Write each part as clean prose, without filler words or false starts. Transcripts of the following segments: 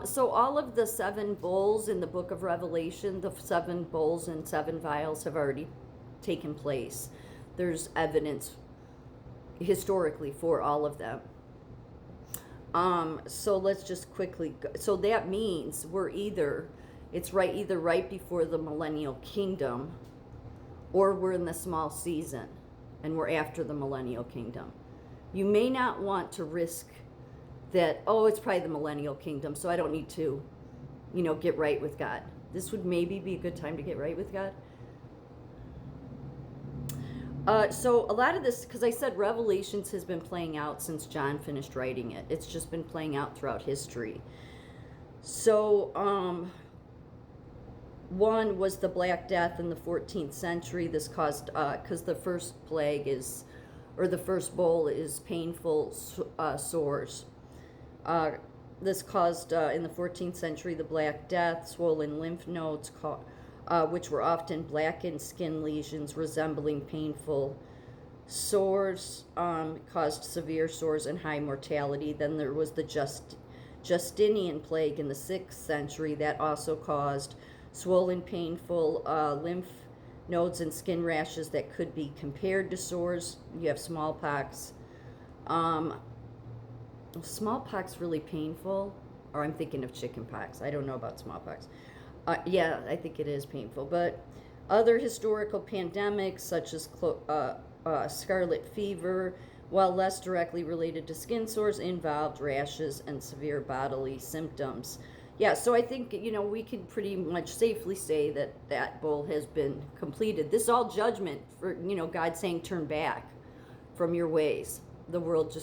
So all of the seven bowls in the book of Revelation, the seven bowls and seven vials have already taken place. There's evidence historically for all of them. So let's just quickly go. So that means it's either right before the millennial kingdom, or we're in the small season and we're after the millennial kingdom. You may not want to risk that, oh, it's probably the millennial kingdom, so I don't need to, get right with God. This would maybe be a good time to get right with God. So a lot of this, because I said Revelations has been playing out since John finished writing it. It's just been playing out throughout history. So, one was the Black Death in the 14th century. This caused, because the first the first bowl is painful sores. This caused, in the 14th century, the Black Death, swollen lymph nodes, which were often blackened skin lesions resembling painful sores, caused severe sores and high mortality. Then there was the Justinian plague in the 6th century that also caused swollen, painful lymph nodes and skin rashes that could be compared to sores. You have smallpox. Smallpox really painful? Or I'm thinking of chickenpox. I don't know about smallpox. Yeah, I think it is painful. But other historical pandemics, such as scarlet fever, while less directly related to skin sores, involved rashes and severe bodily symptoms. Yeah, so I think, we can pretty much safely say that that bowl has been completed. This is all judgment for, God saying, turn back from your ways. The world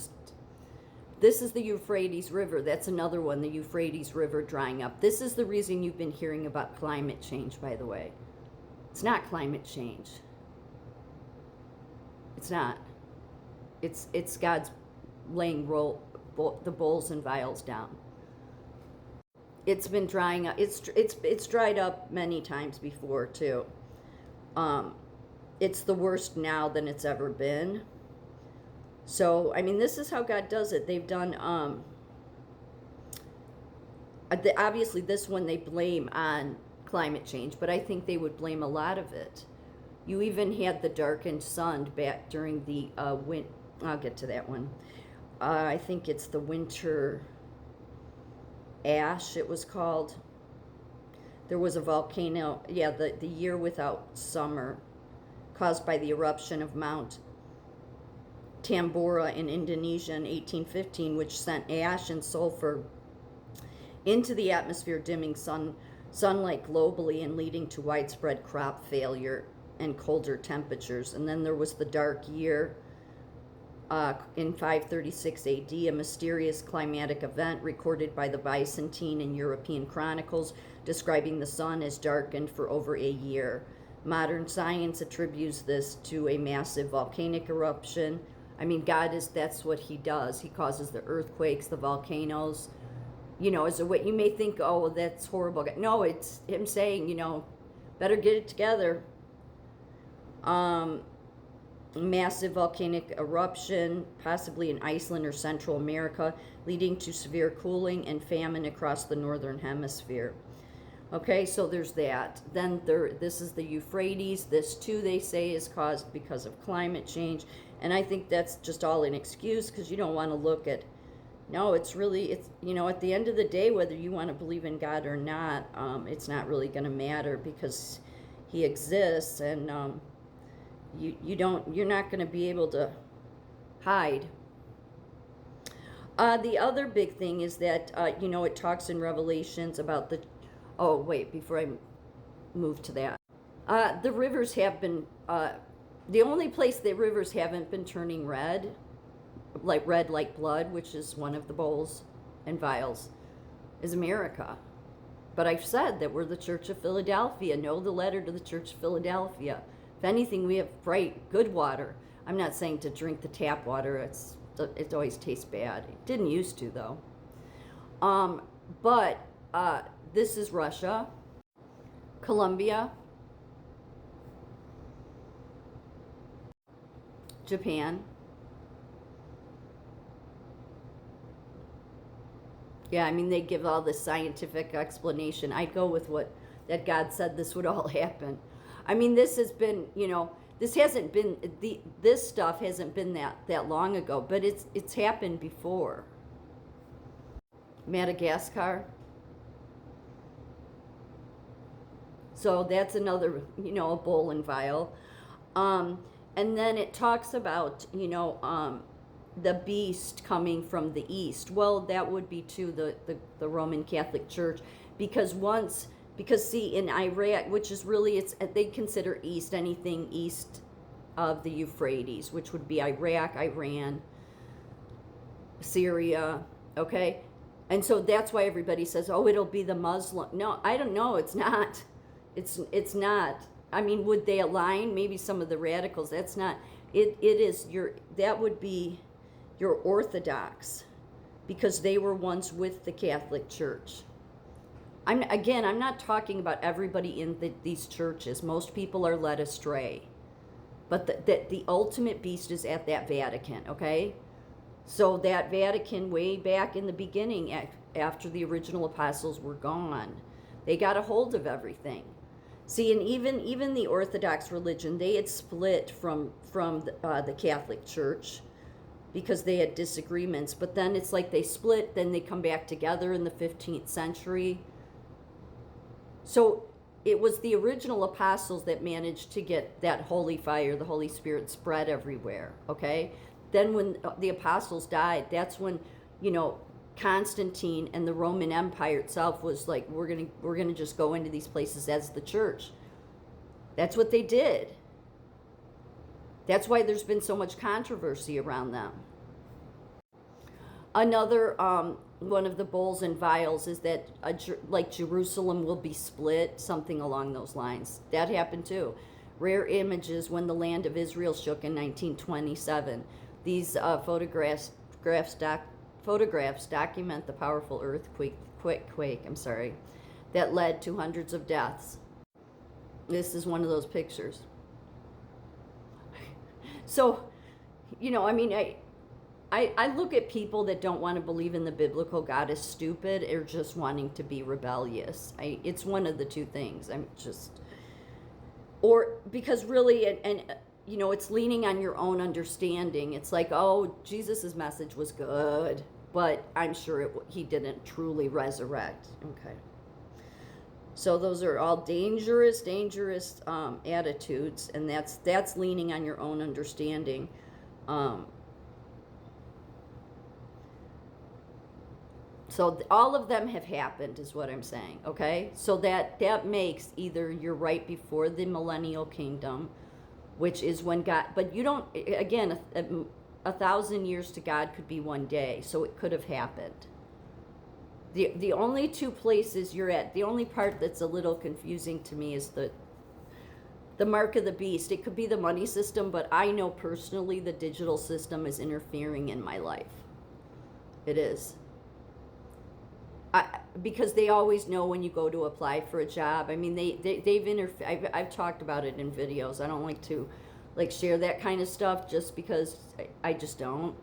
this is the Euphrates River. That's another one, the Euphrates River drying up. This is the reason you've been hearing about climate change, by the way. It's not climate change. It's not. It's God's laying the bowls and vials down. It's been drying up. It's dried up many times before too. It's the worst now than it's ever been. So, I mean, this is how God does it. They've done, obviously this one they blame on climate change, but I think they would blame a lot of it. You even had the darkened sun back during the I'll get to that one. I think it's the winter ash, it was called. There was a volcano, the year without summer, caused by the eruption of Mount Tambora in Indonesia in 1815, which sent ash and sulfur into the atmosphere, dimming sunlight globally and leading to widespread crop failure and colder temperatures. And then there was the dark year in 536 AD, a mysterious climatic event recorded by the Byzantine and European chronicles, describing the sun as darkened for over a year. Modern science attributes this to a massive volcanic eruption. I mean, that's what he does. He causes the earthquakes, the volcanoes. Is what you may think, oh, that's horrible. No, it's him saying, better get it together. Massive volcanic eruption, possibly in Iceland or Central America, leading to severe cooling and famine across the northern hemisphere. Okay, so there's that. Then this is the Euphrates. This too, they say, is caused because of climate change. And I think that's just all an excuse, because you don't want to look at, no, it's at the end of the day, whether you want to believe in God or not, it's not really going to matter, because he exists, and you're not going to be able to hide. The other big thing is that, it talks in Revelations about oh, wait, before I move to that. The rivers have been, the only place that rivers haven't been turning red like blood, which is one of the bowls and vials, is America. But I've said that we're the Church of Philadelphia. Know the letter to the Church of Philadelphia. If anything, we have bright, good water. I'm not saying to drink the tap water. It always tastes bad. It didn't used to, though. But this is Russia, Colombia, Japan, Yeah, I mean, they give all this scientific explanation. I'd go with what that God said this would all happen. I mean, this has been, this hasn't been this stuff hasn't been that long ago, but it's happened before. Madagascar. So that's another, a bowl and vial. And then it talks about, the beast coming from the east. Well, that would be to the Roman Catholic Church, because see, in Iraq, which is really, they consider east anything east of the Euphrates, which would be Iraq, Iran, Syria, okay? And so that's why everybody says, oh, it'll be the Muslim. No, I don't know. It's not. It's not. I mean, would they align? Maybe some of the radicals. That's not. It is that would be your Orthodox, because they were once with the Catholic Church. I'm not talking about everybody in these churches. Most people are led astray. But the ultimate beast is at that Vatican, okay? So that Vatican, way back in the beginning, after the original apostles were gone, they got a hold of everything. See, and even the Orthodox religion, they had split from the Catholic Church because they had disagreements. But then it's like they split, then they come back together in the 15th century. So it was the original apostles that managed to get that holy fire, the Holy Spirit, spread everywhere, okay? Then when the apostles died, that's when, Constantine and the Roman Empire itself was like, we're gonna just go into these places as the church. That's what they did. That's why there's been so much controversy around them. Another one of the bowls and vials is that like Jerusalem will be split, something along those lines. That happened too. Rare images when the land of Israel shook in 1927. These photographs document the powerful earthquake that led to hundreds of deaths. This is one of those pictures. So, I look at people that don't want to believe in the biblical God as stupid or just wanting to be rebellious. It's one of the two things. Or because really, and it's leaning on your own understanding. It's like, oh, Jesus's message was good, but I'm sure he didn't truly resurrect. Okay. So those are all dangerous attitudes, and that's leaning on your own understanding. So all of them have happened, is what I'm saying, okay? So that makes either you're right before the millennial kingdom, which is when God, but you don't, again, 1,000 years to God could be one day, so it could have happened. The only two places you're at, the only part that's a little confusing to me is the mark of the beast. It could be the money system, but I know personally the digital system is interfering in my life. It is. Because they always know when you go to apply for a job. I mean, they've interfered. I've talked about it in videos. I don't like to share that kind of stuff just because I just don't.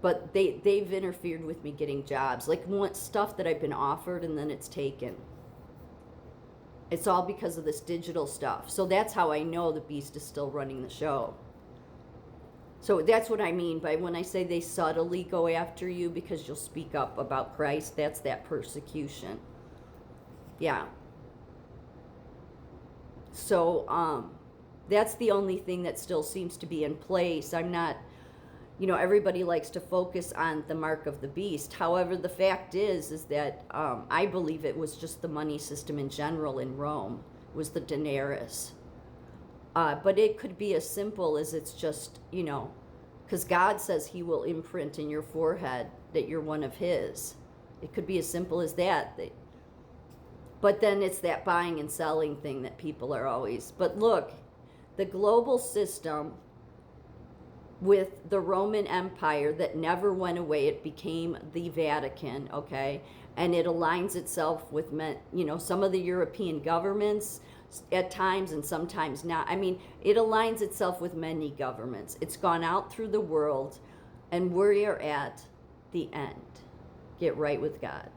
But they've interfered with me getting jobs. Stuff that I've been offered and then it's taken. It's all because of this digital stuff. So that's how I know the beast is still running the show. So that's what I mean by when I say they subtly go after you because you'll speak up about Christ. That's that persecution. Yeah. So that's the only thing that still seems to be in place. I'm not, everybody likes to focus on the mark of the beast. However, the fact is that I believe it was just the money system in general in Rome. It was the denarius. But it could be as simple as it's just, because God says he will imprint in your forehead that you're one of his. It could be as simple as that. But then it's that buying and selling thing that people are always. But look, the global system with the Roman Empire that never went away, it became the Vatican, okay? And it aligns itself with, some of the European governments at times and sometimes not. I mean, it aligns itself with many governments. It's gone out through the world, and we are at the end. get right with God.